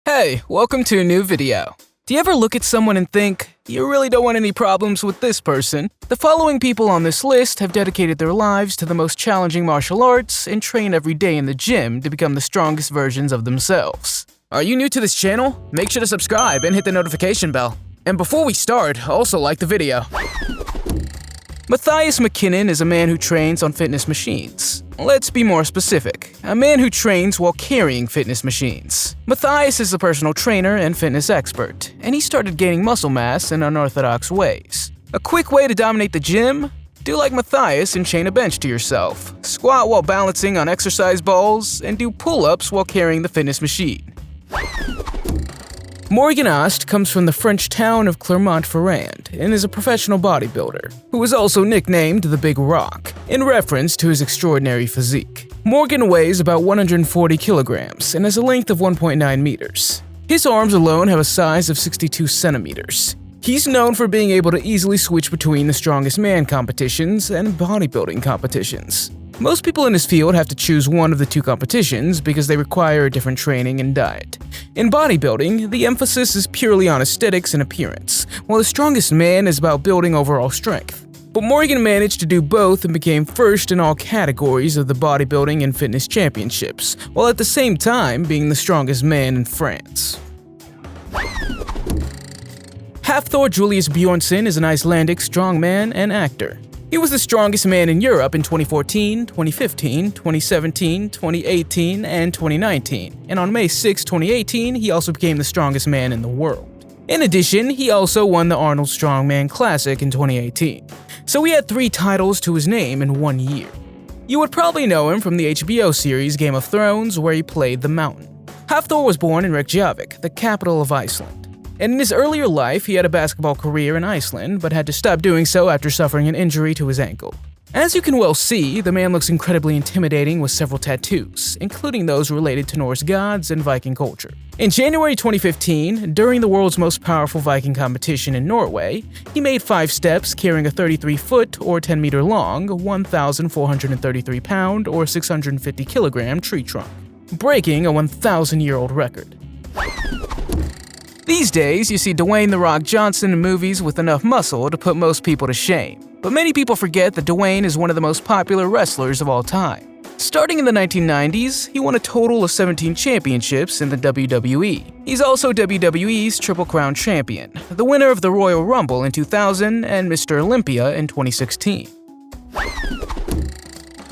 Hey, welcome to a new video. Do you ever look at someone and think, you really don't want any problems with this person? The following people on this list have dedicated their lives to the most challenging martial arts and train every day in the gym to become the strongest versions of themselves. Are you new to this channel? Make sure to subscribe and hit the notification bell. And before we start, also like the video. Maas McKinnon is a man who trains on fitness machines. Let's be more specific, a man who trains while carrying fitness machines. Maas is a personal trainer and fitness expert, and he started gaining muscle mass in unorthodox ways. A quick way to dominate the gym? Do like Maas and chain a bench to yourself, squat while balancing on exercise balls, and do pull-ups while carrying the fitness machine. Morgan Ost comes from the French town of Clermont-Ferrand and is a professional bodybuilder, who is also nicknamed the Big Rock, in reference to his extraordinary physique. Morgan weighs about 140 kilograms and has a length of 1.9 meters. His arms alone have a size of 62 centimeters. He's known for being able to easily switch between the strongest man competitions and bodybuilding competitions. Most people in this field have to choose one of the two competitions because they require a different training and diet. In bodybuilding, the emphasis is purely on aesthetics and appearance, while the strongest man is about building overall strength. But Morgan managed to do both and became first in all categories of the bodybuilding and fitness championships, while at the same time being the strongest man in France. Hawthorne Julius Bjon is an Icelandic strongman and actor. He was the strongest man in Europe in 2014, 2015, 2017, 2018, and 2019, and on May 6, 2018, he also became the strongest man in the world. In addition, he also won the Arnold Strongman Classic in 2018, so he had 3 titles to his name in 1 year. You would probably know him from the HBO series Game of Thrones, where he played the Mountain. Hawthorne was born in Reykjavik, the capital of Iceland. And in his earlier life, he had a basketball career in Iceland, but had to stop doing so after suffering an injury to his ankle. As you can well see, the man looks incredibly intimidating with several tattoos, including those related to Norse gods and Viking culture. In January 2015, during the world's most powerful Viking competition in Norway, he made 5 steps carrying a 33-foot or 10-meter long, 1,433-pound or 650-kilogram tree trunk, breaking a 1,000-year-old record. These days, you see Dwayne "The Rock" Johnson in movies with enough muscle to put most people to shame. But many people forget that Dwayne is one of the most popular wrestlers of all time. Starting in the 1990s, he won a total of 17 championships in the WWE. He's also WWE's Triple Crown Champion, the winner of the Royal Rumble in 2000 and Mr. Olympia in 2016.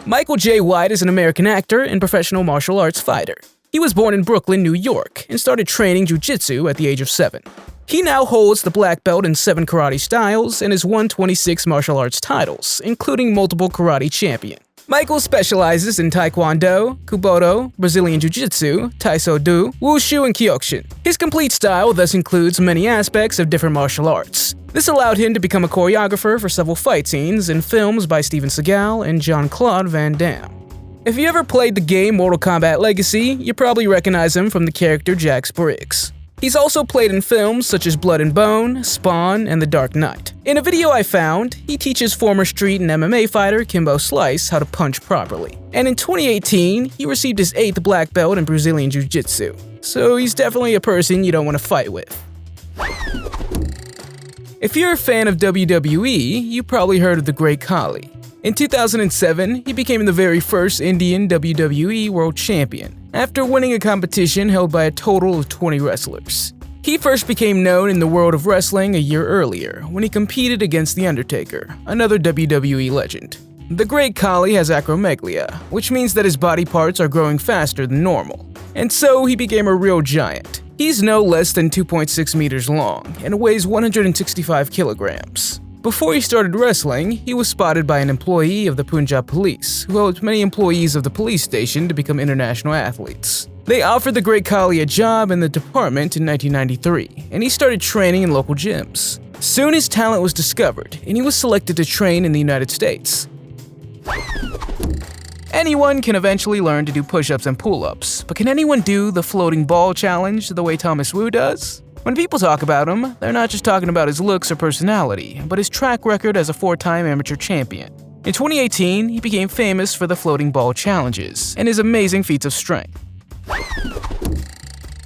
Michael J. White is an American actor and professional martial arts fighter. He was born in Brooklyn, New York, and started training jiu-jitsu at the age of 7. He now holds the black belt in 7 karate styles and has won 26 martial arts titles, including multiple karate champion. Michael specializes in Taekwondo, Kubodo, Brazilian Jiu-Jitsu, Taiso-Do, Wushu, and Kyokushin. His complete style thus includes many aspects of different martial arts. This allowed him to become a choreographer for several fight scenes in films by Steven Seagal and Jean-Claude Van Damme. If you ever played the game Mortal Kombat Legacy, you probably recognize him from the character Jax Briggs. He's also played in films such as Blood and Bone, Spawn, and The Dark Knight. In a video I found, he teaches former street and MMA fighter Kimbo Slice how to punch properly. And in 2018, he received his 8th black belt in Brazilian Jiu-Jitsu. So he's definitely a person you don't want to fight with. If you're a fan of WWE, you probably heard of the Great Khali. In 2007, he became the very first Indian WWE World Champion, after winning a competition held by a total of 20 wrestlers. He first became known in the world of wrestling a year earlier, when he competed against The Undertaker, another WWE legend. The Great Khali has acromegalia, which means that his body parts are growing faster than normal, and so he became a real giant. He's no less than 2.6 meters long and weighs 165 kilograms. Before he started wrestling, he was spotted by an employee of the Punjab Police, who helped many employees of the police station to become international athletes. They offered the Great Khali a job in the department in 1993, and he started training in local gyms. Soon his talent was discovered, and he was selected to train in the United States. Anyone can eventually learn to do push-ups and pull-ups, but can anyone do the floating ball challenge the way Thomas Wu does? When people talk about him, they're not just talking about his looks or personality, but his track record as a 4-time amateur champion. In 2018, he became famous for the floating ball challenges and his amazing feats of strength.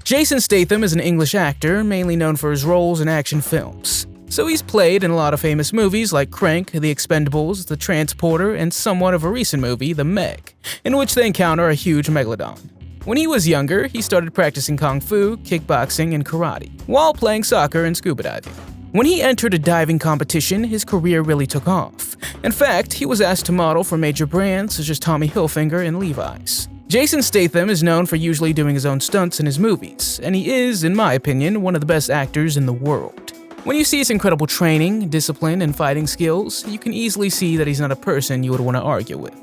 Jason Statham is an English actor, mainly known for his roles in action films. So he's played in a lot of famous movies like Crank, The Expendables, The Transporter, and somewhat of a recent movie, The Meg, in which they encounter a huge megalodon. When he was younger, he started practicing kung fu, kickboxing, and karate, while playing soccer and scuba diving. When he entered a diving competition, his career really took off. In fact, he was asked to model for major brands such as Tommy Hilfiger and Levi's. Jason Statham is known for usually doing his own stunts in his movies, and he is, in my opinion, one of the best actors in the world. When you see his incredible training, discipline, and fighting skills, you can easily see that he's not a person you would want to argue with.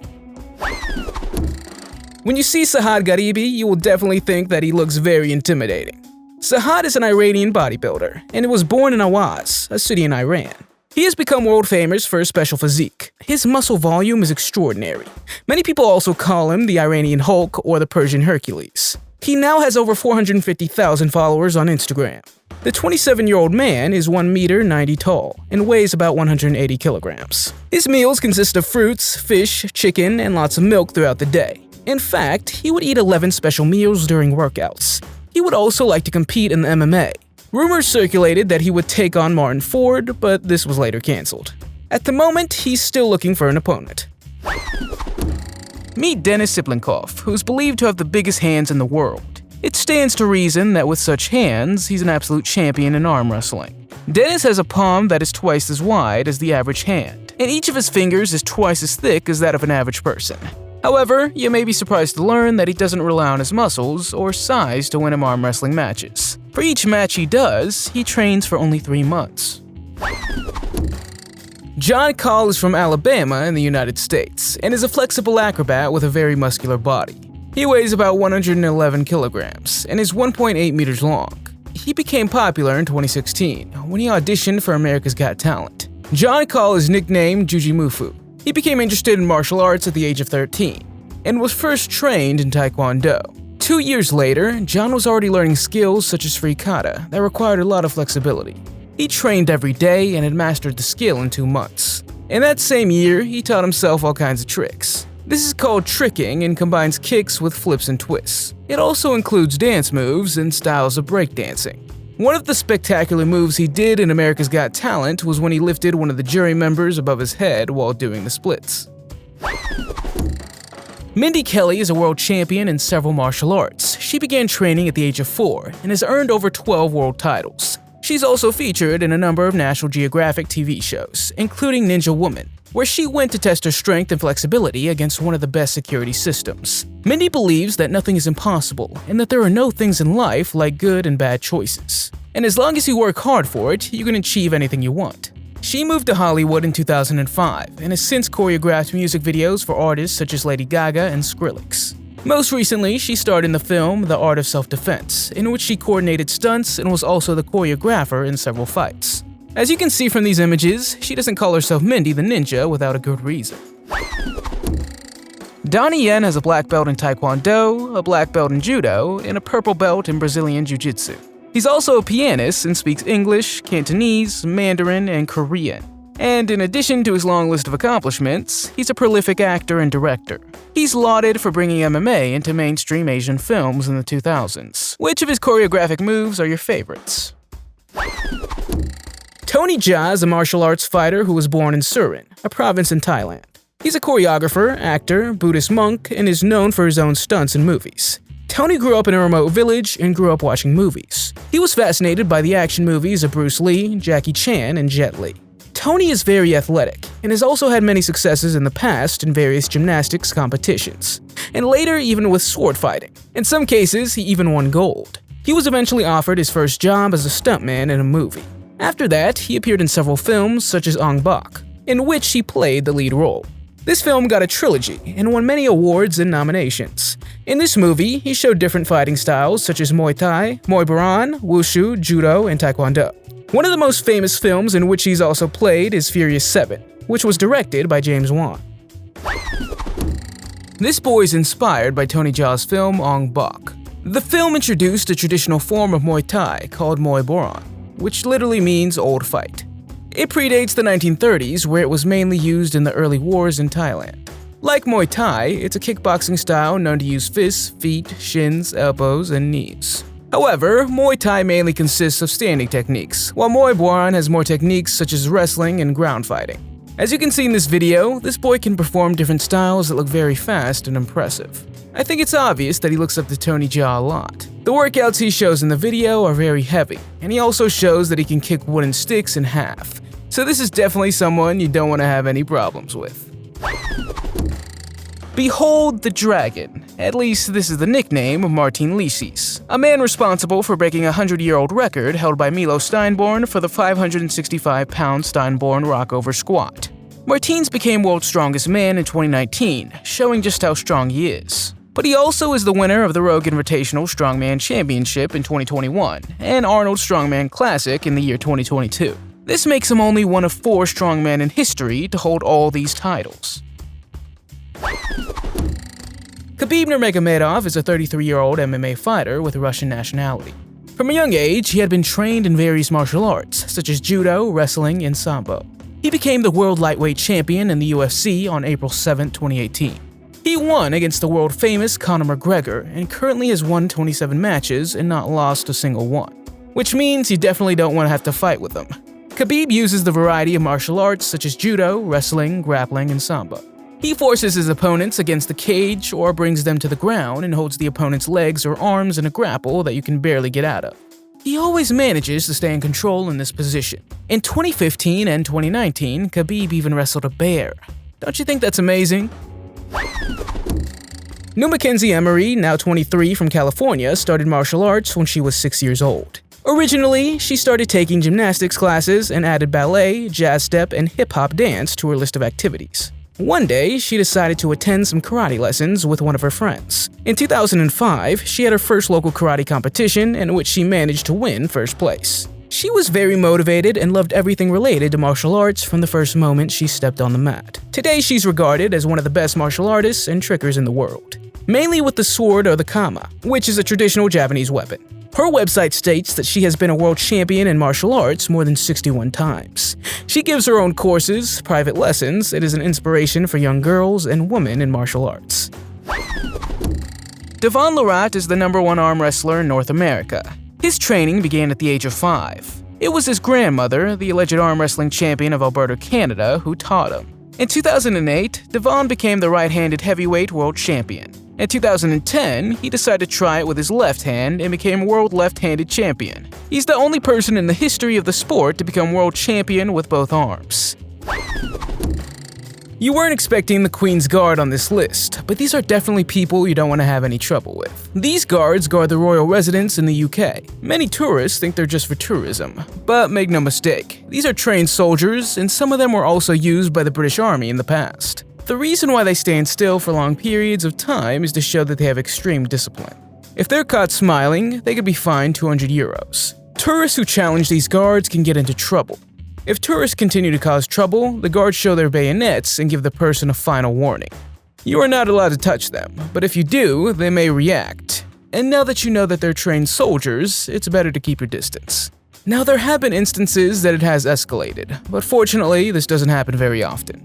When you see Sahad Gharibi, you will definitely think that he looks very intimidating. Sahad is an Iranian bodybuilder, and was born in Awaz, a city in Iran. He has become world famous for his special physique. His muscle volume is extraordinary. Many people also call him the Iranian Hulk or the Persian Hercules. He now has over 450,000 followers on Instagram. The 27-year-old man is 1 meter 90 tall and weighs about 180 kilograms. His meals consist of fruits, fish, chicken, and lots of milk throughout the day. In fact, he would eat 11 special meals during workouts. He would also like to compete in the MMA. Rumors circulated that he would take on Martin Ford, but this was later cancelled. At the moment, he's still looking for an opponent. Meet Denis Siplinkov, who's believed to have the biggest hands in the world. It stands to reason that with such hands, he's an absolute champion in arm wrestling. Denis has a palm that is twice as wide as the average hand, and each of his fingers is twice as thick as that of an average person. However, you may be surprised to learn that he doesn't rely on his muscles or size to win him arm wrestling matches. For each match he does, he trains for only 3 months. Jon Jones is from Alabama in the United States and is a flexible acrobat with a very muscular body. He weighs about 111 kilograms and is 1.8 meters long. He became popular in 2016 when he auditioned for America's Got Talent. Jon Jones is nicknamed Juji Mufu. He became interested in martial arts at the age of 13 and was first trained in Taekwondo. 2 years later, Jon was already learning skills such as free kata that required a lot of flexibility. He trained every day and had mastered the skill in 2 months. In that same year, he taught himself all kinds of tricks. This is called tricking and combines kicks with flips and twists. It also includes dance moves and styles of breakdancing. One of the spectacular moves he did in America's Got Talent was when he lifted one of the jury members above his head while doing the splits. Mindy Kelly is a world champion in several martial arts. She began training at the age of 4 and has earned over 12 world titles. She's also featured in a number of National Geographic TV shows, including Ninja Woman, where she went to test her strength and flexibility against one of the best security systems. Mindy believes that nothing is impossible and that there are no things in life like good and bad choices. And as long as you work hard for it, you can achieve anything you want. She moved to Hollywood in 2005 and has since choreographed music videos for artists such as Lady Gaga and Skrillex. Most recently, she starred in the film The Art of Self-Defense, in which she coordinated stunts and was also the choreographer in several fights. As you can see from these images, she doesn't call herself Mindy the Ninja without a good reason. Donnie Yen has a black belt in Taekwondo, a black belt in Judo, and a purple belt in Brazilian Jiu-Jitsu. He's also a pianist and speaks English, Cantonese, Mandarin, and Korean. And in addition to his long list of accomplishments, he's a prolific actor and director. He's lauded for bringing MMA into mainstream Asian films in the 2000s. Which of his choreographic moves are your favorites? Tony Jaa is a martial arts fighter who was born in Surin, a province in Thailand. He's a choreographer, actor, Buddhist monk, and is known for his own stunts in movies. Tony grew up in a remote village and grew up watching movies. He was fascinated by the action movies of Bruce Lee, Jackie Chan, and Jet Li. Tony is very athletic and has also had many successes in the past in various gymnastics competitions, and later even with sword fighting. In some cases, he even won gold. He was eventually offered his first job as a stuntman in a movie. After that, he appeared in several films such as Ong Bak, in which he played the lead role. This film got a trilogy and won many awards and nominations. In this movie, he showed different fighting styles such as Muay Thai, Muay Boran, Wushu, Judo, and Taekwondo. One of the most famous films in which he's also played is Furious 7, which was directed by James Wan. This boy is inspired by Tony Jaa's film Ong Bak. The film introduced a traditional form of Muay Thai called Muay Boran, which literally means old fight. It predates the 1930s, where it was mainly used in the early wars in Thailand. Like Muay Thai, it's a kickboxing style known to use fists, feet, shins, elbows, and knees. However, Muay Thai mainly consists of standing techniques, while Muay Bjon has more techniques such as wrestling and ground fighting. As you can see in this video, this boy can perform different styles that look very fast and impressive. I think it's obvious that he looks up to Tony Jaa a lot. The workouts he shows in the video are very heavy, and he also shows that he can kick wooden sticks in half. So this is definitely someone you don't want to have any problems with. Behold the Dragon. At least this is the nickname of Martin Licis, a man responsible for breaking a 100-year-old record held by Milo Steinborn for the 565-pound Steinborn rockover squat. Martins became world's strongest man in 2019, showing just how strong he is. But he also is the winner of the Rogue Invitational Strongman Championship in 2021 and Arnold Strongman Classic in the year 2022. This makes him only one of 4 strongmen in history to hold all these titles. Khabib Nurmagomedov is a 33-year-old MMA fighter with Russian nationality. From a young age, he had been trained in various martial arts, such as judo, wrestling, and sambo. He became the world lightweight champion in the UFC on April 7, 2018. He won against the world-famous Conor McGregor and currently has won 27 matches and not lost a single one, which means you definitely don't want to have to fight with him. Khabib uses the variety of martial arts such as judo, wrestling, grappling, and sambo. He forces his opponents against the cage or brings them to the ground and holds the opponent's legs or arms in a grapple that you can barely get out of. He always manages to stay in control in this position. In 2015 and 2019, Khabib even wrestled a bear. Don't you think that's amazing? New Mackenzie Emory, now 23 from California, started martial arts when she was 6 years old. Originally, she started taking gymnastics classes and added ballet, jazz step, and hip-hop dance to her list of activities. One day, she decided to attend some karate lessons with one of her friends. In 2005, she had her first local karate competition in which she managed to win first place. She was very motivated and loved everything related to martial arts from the first moment she stepped on the mat. Today, she's regarded as one of the best martial artists and trickers in the world, mainly with the sword or the kama, which is a traditional Japanese weapon. Her website states that she has been a world champion in martial arts more than 61 times. She gives her own courses, private lessons, and is an inspiration for young girls and women in martial arts. Devon Lorat is the #1 arm wrestler in North America. His training began at the age of 5. It was his grandmother, the alleged arm wrestling champion of Alberta, Canada, who taught him. In 2008, Devon became the right-handed heavyweight world champion. In 2010, he decided to try it with his left hand and became world left-handed champion. He's the only person in the history of the sport to become world champion with both arms. You weren't expecting the Queen's Guard on this list, but these are definitely people you don't want to have any trouble with. These guards guard the royal residence in the UK. Many tourists think they're just for tourism, but make no mistake, these are trained soldiers, and some of them were also used by the British Army in the past. The reason why they stand still for long periods of time is to show that they have extreme discipline. If they're caught smiling, they could be fined €200. Tourists who challenge these guards can get into trouble. If tourists continue to cause trouble, the guards show their bayonets and give the person a final warning. You are not allowed to touch them, but if you do, they may react. And now that you know that they're trained soldiers, it's better to keep your distance. Now, there have been instances that it has escalated, but fortunately, this doesn't happen very often.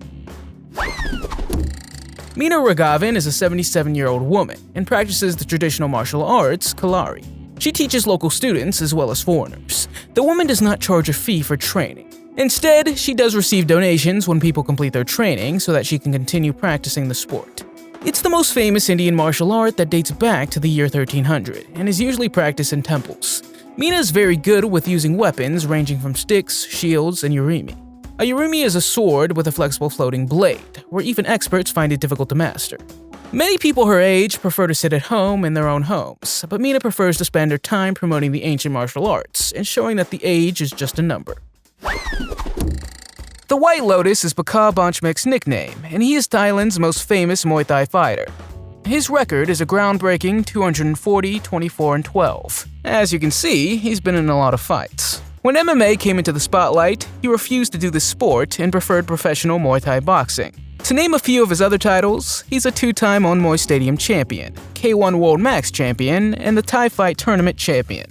Mina Ravin is a 77-year-old woman and practices the traditional martial arts, Kalari. She teaches local students as well as foreigners. The woman does not charge a fee for training. Instead, she does receive donations when people complete their training so that she can continue practicing the sport. It's the most famous Indian martial art that dates back to the year 1300 and is usually practiced in temples. Mina is very good with using weapons ranging from sticks, shields, and yurimi. A yurimi is a sword with a flexible floating blade, where even experts find it difficult to master. Many people her age prefer to sit at home in their own homes, but Mina prefers to spend her time promoting the ancient martial arts and showing that the age is just a number. The White Lotus is Baka Bonchmek's nickname, and he is Thailand's most famous Muay Thai fighter. His record is a groundbreaking 240, 24, and 12. As you can see, he's been in a lot of fights. When MMA came into the spotlight, he refused to do the sport and preferred professional Muay Thai boxing. To name a few of his other titles, he's a 2-time Onmoy Stadium champion, K1 World Max champion, and the Thai Fight Tournament champion.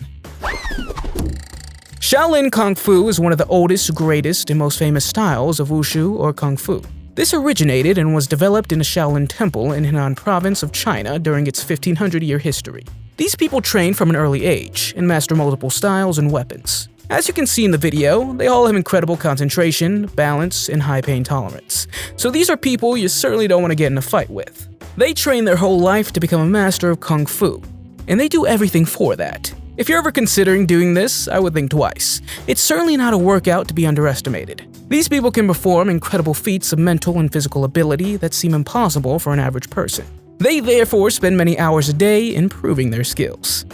Shaolin Kung Fu is one of the oldest, greatest, and most famous styles of Wushu or Kung Fu. This originated and was developed in a Shaolin temple in Henan province of China during its 1500-year history. These people train from an early age and master multiple styles and weapons. As you can see in the video, they all have incredible concentration, balance, and high pain tolerance. So these are people you certainly don't want to get in a fight with. They train their whole life to become a master of Kung Fu, and they do everything for that. If you're ever considering doing this, I would think twice. It's certainly not a workout to be underestimated. These people can perform incredible feats of mental and physical ability that seem impossible for an average person. They therefore spend many hours a day improving their skills.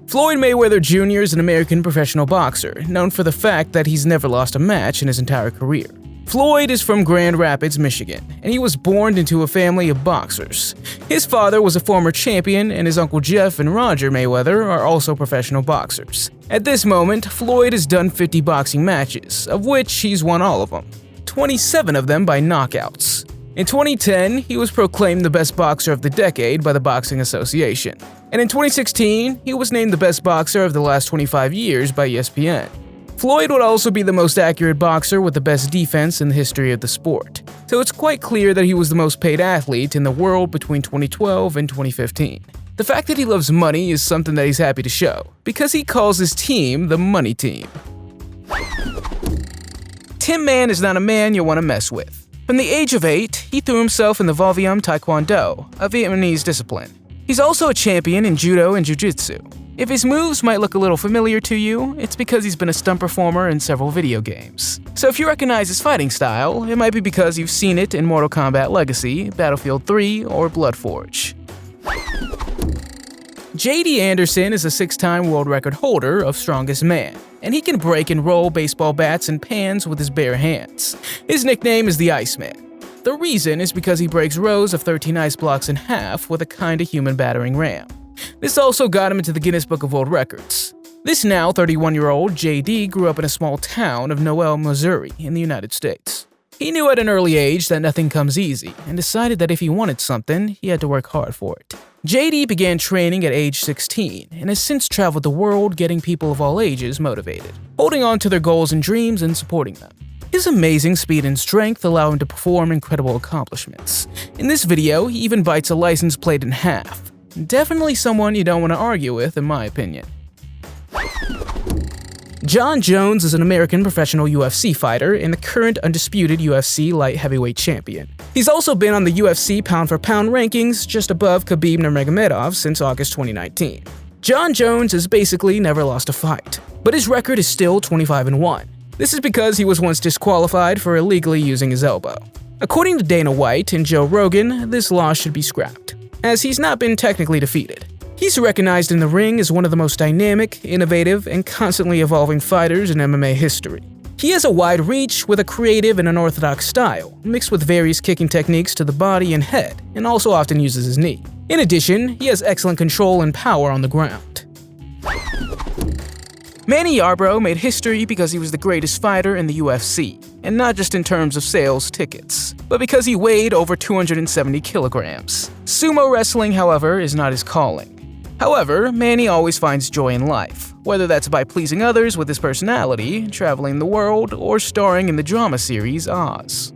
Floyd Mayweather Jr. is an American professional boxer, known for the fact that he's never lost a match in his entire career. Floyd is from Grand Rapids, Michigan, and he was born into a family of boxers. His father was a former champion, and his uncle Jeff and Roger Mayweather are also professional boxers. At this moment, Floyd has done 50 boxing matches, of which he's won all of them, 27 of them by knockouts. In 2010, he was proclaimed the best boxer of the decade by the Boxing Association. And in 2016, he was named the best boxer of the last 25 years by ESPN. Floyd would also be the most accurate boxer with the best defense in the history of the sport. So it's quite clear that he was the most paid athlete in the world between 2012 and 2015. The fact that he loves money is something that he's happy to show, because he calls his team the Money Team. Tim Man is not a man you'll want to mess with. From the age of 8, he threw himself in the Vo Viam Taekwondo, a Vietnamese discipline. He's also a champion in Judo and Jiu-Jitsu. If his moves might look a little familiar to you, it's because he's been a stunt performer in several video games. So if you recognize his fighting style, it might be because you've seen it in Mortal Kombat Legacy, Battlefield 3, or Bloodforge. J.D. Anderson is a 6-time world record holder of strongest man, and he can break and roll baseball bats and pans with his bare hands. His nickname is the Iceman. The reason is because he breaks rows of 13 ice blocks in half with a kinda human battering ram. This also got him into the Guinness Book of World Records. This now 31-year-old JD grew up in a small town of Noel, Missouri, in the United States. He knew at an early age that nothing comes easy, and decided that if he wanted something, he had to work hard for it. JD began training at age 16, and has since traveled the world getting people of all ages motivated, holding on to their goals and dreams and supporting them. His amazing speed and strength allow him to perform incredible accomplishments. In this video, he even bites a license plate in half. Definitely someone you don't want to argue with, in my opinion. Jon Jones is an American professional UFC fighter and the current undisputed UFC light heavyweight champion. He's also been on the UFC pound-for-pound rankings just above Khabib Nurmagomedov since August 2019. Jon Jones has basically never lost a fight, but his record is still 25-1. This is because he was once disqualified for illegally using his elbow. According to Dana White and Joe Rogan, this loss should be scrapped, as he's not been technically defeated. He's recognized in the ring as one of the most dynamic, innovative, and constantly evolving fighters in MMA history. He has a wide reach with a creative and unorthodox style, mixed with various kicking techniques to the body and head, and also often uses his knee. In addition, he has excellent control and power on the ground. Manny Yarbrough made history because he was the greatest fighter in the UFC, and not just in terms of sales tickets, but because he weighed over 270 kilograms. Sumo wrestling, however, is not his calling. However, Manny always finds joy in life, whether that's by pleasing others with his personality, traveling the world, or starring in the drama series Oz.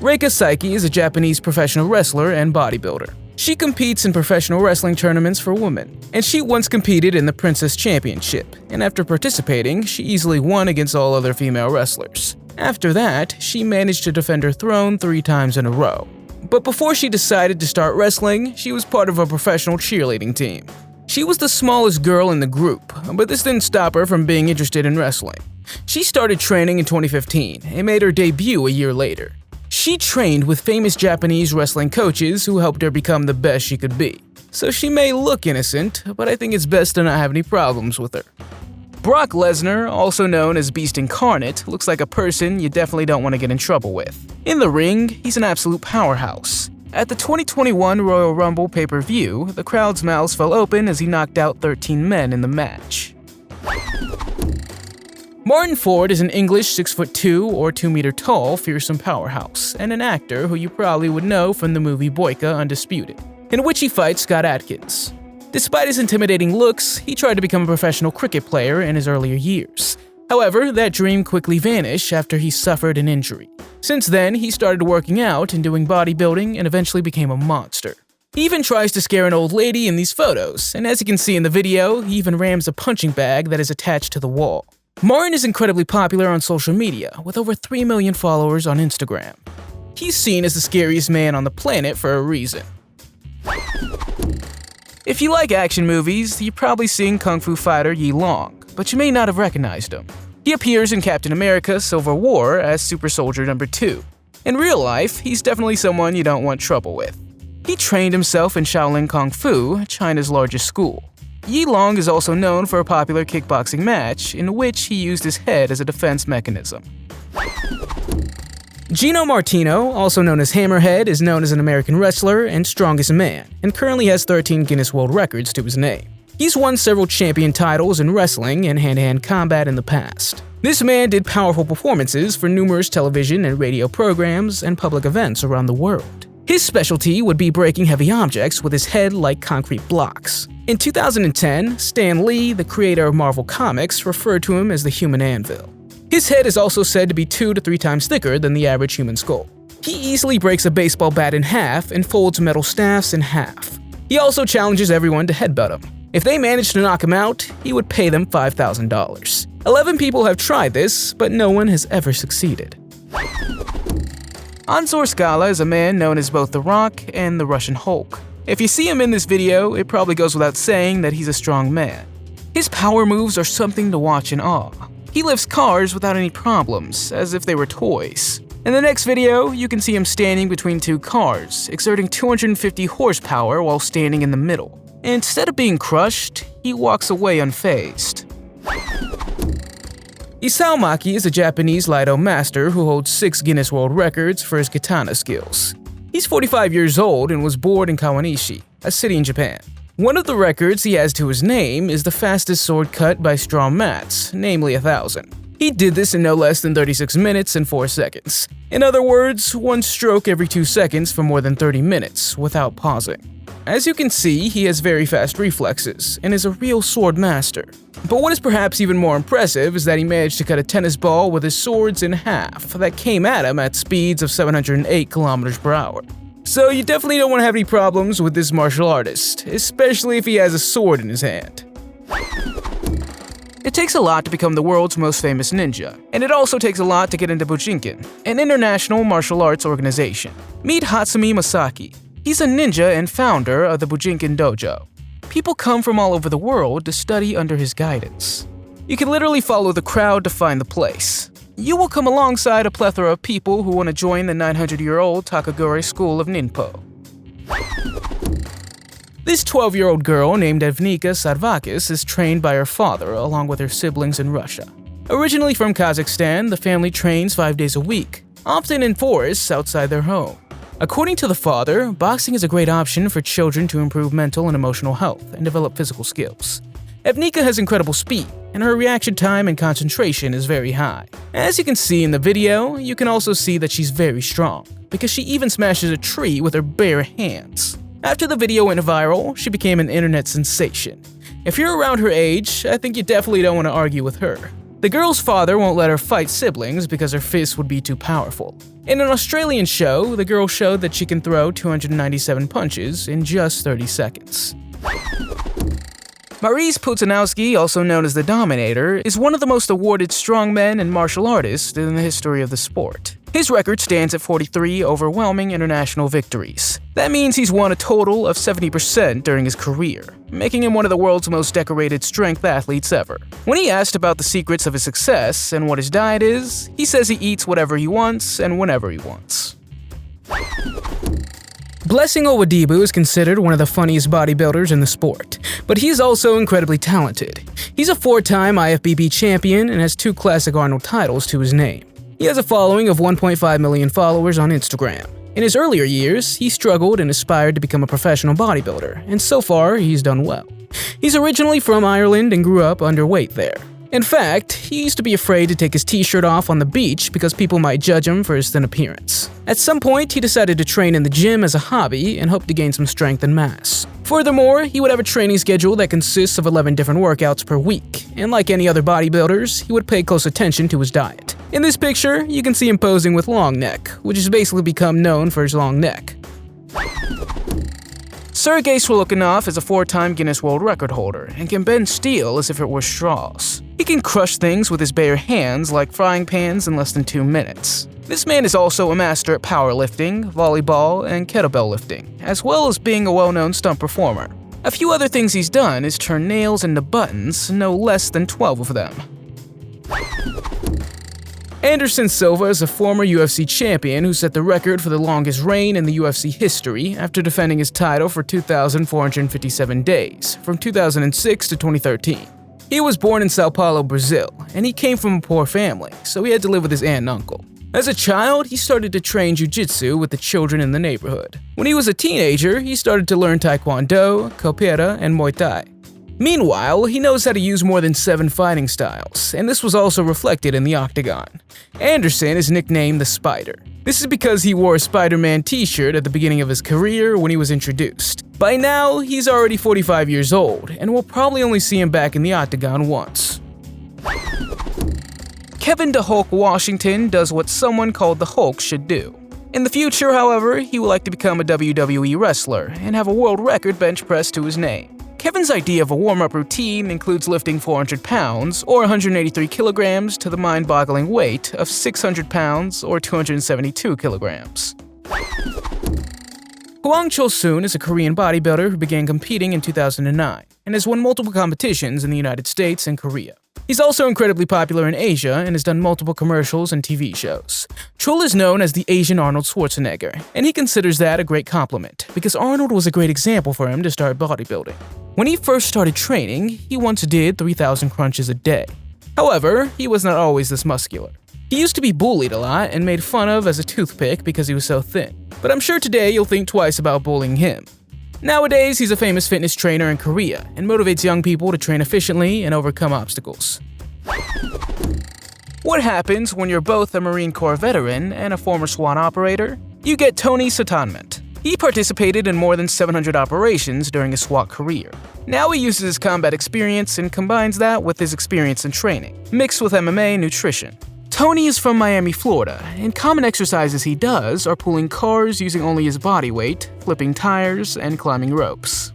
Reika Py is a Japanese professional wrestler and bodybuilder. She competes in professional wrestling tournaments for women, and she once competed in the Princess Championship, and after participating, she easily won against all other female wrestlers. After that, she managed to defend her throne 3 times in a row. But before she decided to start wrestling, she was part of a professional cheerleading team. She was the smallest girl in the group, but this didn't stop her from being interested in wrestling. She started training in 2015 and made her debut a year later. She trained with famous Japanese wrestling coaches who helped her become the best she could be. So she may look innocent, but I think it's best to not have any problems with her. Brock Lesnar, also known as Beast Incarnate, looks like a person you definitely don't want to get in trouble with. In the ring, he's an absolute powerhouse. At the 2021 Royal Rumble pay-per-view, the crowd's mouths fell open as he knocked out 13 men in the match. Martin Ford is an English 6'2" or 2 meter tall fearsome powerhouse, and an actor who you probably would know from the movie Boyka Undisputed, in which he fights Scott Adkins. Despite his intimidating looks, he tried to become a professional cricket player in his earlier years. However, that dream quickly vanished after he suffered an injury. Since then, he started working out and doing bodybuilding and eventually became a monster. He even tries to scare an old lady in these photos, and as you can see in the video, he even rams a punching bag that is attached to the wall. Martin is incredibly popular on social media, with over 3 million followers on Instagram. He's seen as the scariest man on the planet for a reason. If you like action movies, you've probably seen Kung Fu fighter YLan Long, but you may not have recognized him. He appears in Captain America: Civil War as Super Soldier No. 2. In real life, he's definitely someone you don't want trouble with. He trained himself in Shaolin Kung Fu, China's largest school. YLan Long is also known for a popular kickboxing match in which he used his head as a defense mechanism. Gino Martino, also known as Hammerhead, is known as an American wrestler and strongest man, and currently has 13 Guinness World Records to his name. He's won several champion titles in wrestling and hand-to-hand combat in the past. This man did powerful performances for numerous television and radio programs and public events around the world. His specialty would be breaking heavy objects with his head like concrete blocks. In 2010, Stan Lee, the creator of Marvel Comics, referred to him as the human anvil. His head is also said to be 2 to 3 times thicker than the average human skull. He easily breaks a baseball bat in half and folds metal staffs in half. He also challenges everyone to headbutt him. If they manage to knock him out, he would pay them $5,000. 11 people have tried this, but no one has ever succeeded. Ansor Scala is a man known as both The Rock and the Russian Hulk. If you see him in this video, it probably goes without saying that he's a strong man. His power moves are something to watch in awe. He lifts cars without any problems, as if they were toys. In the next video, you can see him standing between 2 cars, exerting 250 horsepower while standing in the middle. Instead of being crushed, he walks away unfazed. Isao Maki is a Japanese Iaido master who holds 6 Guinness World Records for his katana skills. He's 45 years old and was born in Kawanishi, a city in Japan. One of the records he has to his name is the fastest sword cut by straw mats, namely 1,000. He did this in no less than 36 minutes and 4 seconds. In other words, 1 stroke every 2 seconds for more than 30 minutes without pausing. As you can see, he has very fast reflexes and is a real sword master. But what is perhaps even more impressive is that he managed to cut a tennis ball with his swords in half that came at him at speeds of 708 kilometers per hour. So you definitely don't want to have any problems with this martial artist, especially if he has a sword in his hand. It takes a lot to become the world's most famous ninja, and it also takes a lot to get into Bujinkan, an international martial arts organization. Meet Hatsumi Masaki. He's a ninja and founder of the Binkin Dojo. People come from all over the world to study under his guidance. You can literally follow the crowd to find the place. You will come alongside a plethora of people who want to join the 900-year-old Takagure School of Ninpo. This 12-year-old girl named Evnika Sadvakis is trained by her father along with her siblings in Russia. Originally from Kazakhstan, the family trains 5 days a week, often in forests outside their home. According to the father, boxing is a great option for children to improve mental and emotional health and develop physical skills. Evnika has incredible speed, and her reaction time and concentration is very high. As you can see in the video, you can also see that she's very strong, because she even smashes a tree with her bare hands. After the video went viral, she became an internet sensation. If you're around her age, I think you definitely don't want to argue with her. The girl's father won't let her fight siblings because her fists would be too powerful. In an Australian show, the girl showed that she can throw 297 punches in just 30 seconds. Maurice Panowski, also known as the Dominator, is one of the most awarded strongmen and martial artists in the history of the sport. His record stands at 43 overwhelming international victories. That means he's won a total of 70% during his career, making him one of the world's most decorated strength athletes ever. When he asked about the secrets of his success and what his diet is, he says he eats whatever he wants and whenever he wants. Blessing Owodibu is considered one of the funniest bodybuilders in the sport, but he's also incredibly talented. He's a 4-time IFBB champion and has 2 Classic Arnold titles to his name. He has a following of 1.5 million followers on Instagram. In his earlier years, he struggled and aspired to become a professional bodybuilder, and so far, he's done well. He's originally from Ireland and grew up underweight there. In fact, he used to be afraid to take his t-shirt off on the beach because people might judge him for his thin appearance. At some point, he decided to train in the gym as a hobby and hoped to gain some strength and mass. Furthermore, he would have a training schedule that consists of 11 different workouts per week, and like any other bodybuilders, he would pay close attention to his diet. In this picture, you can see him posing with long neck, which has basically become known for his long neck. Sergei Svrlukinov is a 4-time Guinness World Record holder and can bend steel as if it were straws. He can crush things with his bare hands like frying pans in less than 2 minutes. This man is also a master at powerlifting, volleyball, and kettlebell lifting, as well as being a well-known stunt performer. A few other things he's done is turn nails into buttons, no less than 12 of them. Anderson Silva is a former UFC champion who set the record for the longest reign in the UFC history after defending his title for 2,457 days, from 2006 to 2013. He was born in Sao Paulo, Brazil, and he came from a poor family, so he had to live with his aunt and uncle. As a child, he started to train jiu-jitsu with the children in the neighborhood. When he was a teenager, he started to learn taekwondo, capoeira, and muay thai. Meanwhile, he knows how to use more than 7 fighting styles, and this was also reflected in the octagon. Anderson is nicknamed the Spider. This is because he wore a Spider-Man t-shirt at the beginning of his career when he was introduced. By now, he's already 45 years old, and we'll probably only see him back in the octagon once. Kevin "The Hulk" Washington does what someone called the Hulk should do. In the future, however, he would like to become a WWE wrestler and have a world record bench press to his name. Kevin's idea of a warm-up routine includes lifting 400 pounds or 183 kilograms to the mind-boggling weight of 600 pounds or 272 kilograms. Hwang Chosun is a Korean bodybuilder who began competing in 2009 and has won multiple competitions in the United States and Korea. He's also incredibly popular in Asia and has done multiple commercials and TV shows. Chol is known as the Asian Arnold Schwarzenegger, and he considers that a great compliment because Arnold was a great example for him to start bodybuilding. When he first started training, he once did 3,000 crunches a day. However, he was not always this muscular. He used to be bullied a lot and made fun of as a toothpick because he was so thin. But I'm sure today you'll think twice about bullying him. Nowadays, he's a famous fitness trainer in Korea and motivates young people to train efficiently and overcome obstacles. What happens when you're both a Marine Corps veteran and a former SWAT operator? You get Tony Satanment. He participated in more than 700 operations during his SWAT career. Now he uses his combat experience and combines that with his experience in training, mixed with MMA and nutrition. Tony is from Miami, Florida, and common exercises he does are pulling cars using only his body weight, flipping tires, and climbing ropes.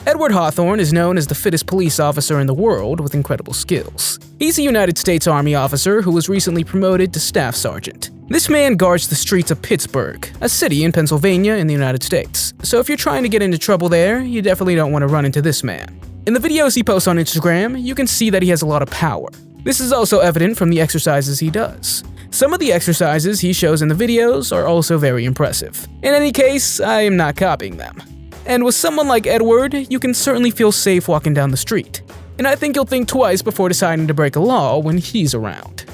Edward Hawthorne is known as the fittest police officer in the world with incredible skills. He's a United States Army officer who was recently promoted to Staff Sergeant. This man guards the streets of Pittsburgh, a city in Pennsylvania in the United States. So if you're trying to get into trouble there, you definitely don't want to run into this man. In the videos he posts on Instagram, you can see that he has a lot of power. This is also evident from the exercises he does. Some of the exercises he shows in the videos are also very impressive. In any case, I am not copying them. And with someone like Edward, you can certainly feel safe walking down the street. And I think you'll think twice before deciding to break a law when he's around.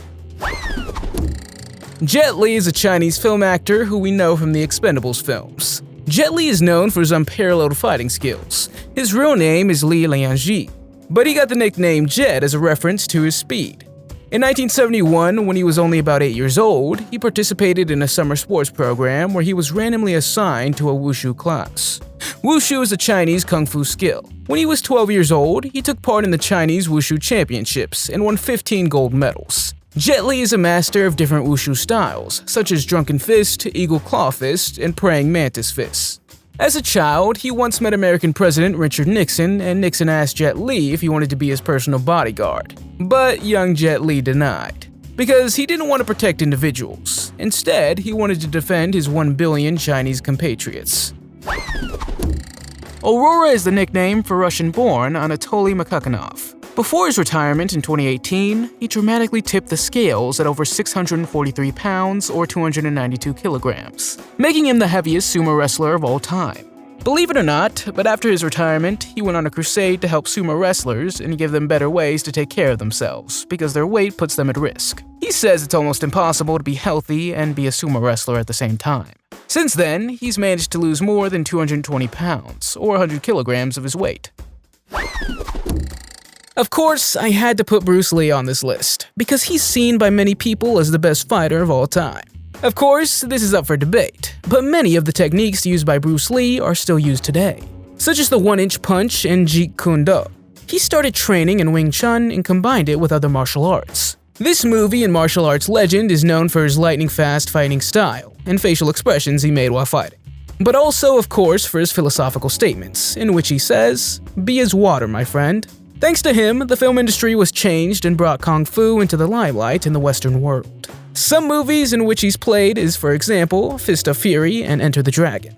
Jet Li is a Chinese film actor who we know from the Expendables films. Jet Li is known for his unparalleled fighting skills. His real name is Li Lianji, but he got the nickname Jet as a reference to his speed. In 1971, when he was only about 8 years old, he participated in a summer sports program where he was randomly assigned to a wushu class. Wushu is a Chinese kung fu skill. When he was 12 years old, he took part in the Chinese Wushu Championships and won 15 gold medals. Jet Li is a master of different wushu styles, such as Drunken Fist, Eagle Claw Fist, and Praying Mantis Fist. As a child, he once met American President Richard Nixon, and Nixon asked Jet Li if he wanted to be his personal bodyguard. But young Jet Li denied, because he didn't want to protect individuals. Instead, he wanted to defend his 1 billion Chinese compatriots. Aurora is the nickname for Russian-born Anatoly Mukanov. Before his retirement in 2018, he dramatically tipped the scales at over 643 pounds or 292 kilograms, making him the heaviest sumo wrestler of all time. Believe it or not, but after his retirement, he went on a crusade to help sumo wrestlers and give them better ways to take care of themselves, because their weight puts them at risk. He says it's almost impossible to be healthy and be a sumo wrestler at the same time. Since then, he's managed to lose more than 220 pounds, or 100 kilograms of his weight. Of course, I had to put Bruce Lee on this list, because he's seen by many people as the best fighter of all time. Of course, this is up for debate, but many of the techniques used by Bruce Lee are still used today, such as the 1-inch punch and Jeet Kune Do. He started training in Wing Chun and combined it with other martial arts. This movie and martial arts legend is known for his lightning-fast fighting style and facial expressions he made while fighting. but also, of course, for his philosophical statements, in which he says, "Be as water, my friend." Thanks to him, the film industry was changed and brought Kung Fu into the limelight in the Western world. Some movies in which he's played is, for example, Fist of Fury and Enter the Dragon.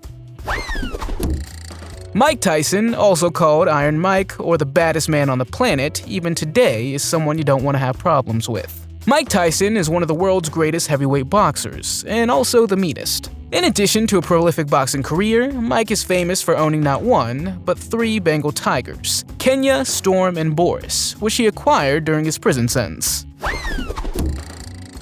Mike Tyson, also called Iron Mike or the baddest man on the planet, even today is someone you don't want to have problems with. Mike Tyson is one of the world's greatest heavyweight boxers, and also the meanest. In addition to a prolific boxing career, Mike is famous for owning not one, but 3 Bengal tigers, Kenya, Storm, and Boris, which he acquired during his prison sentence.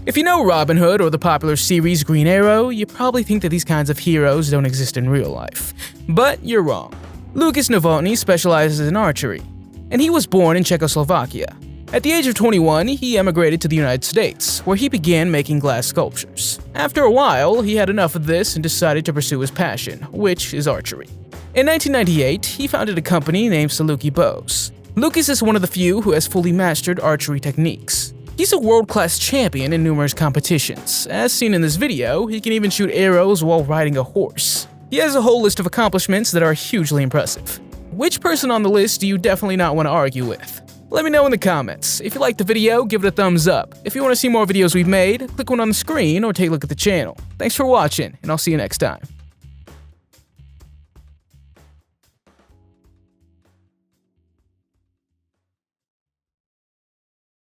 If you know Robin Hood or the popular series Green Arrow, you probably think that these kinds of heroes don't exist in real life. But you're wrong. Lucas Novotny specializes in archery, and he was born in Czechoslovakia. At the age of 21, he emigrated to the United States, where he began making glass sculptures. After a while, he had enough of this and decided to pursue his passion, which is archery. In 1998, he founded a company named Saluki Bows. Lucas is one of the few who has fully mastered archery techniques. He's a world-class champion in numerous competitions. As seen in this video, he can even shoot arrows while riding a horse. He has a whole list of accomplishments that are hugely impressive. Which person on the list do you definitely not want to argue with? Let me know in the comments. If you liked the video, give it a thumbs up. If you want to see more videos we've made, click one on the screen or take a look at the channel. Thanks for watching, and I'll see you next time.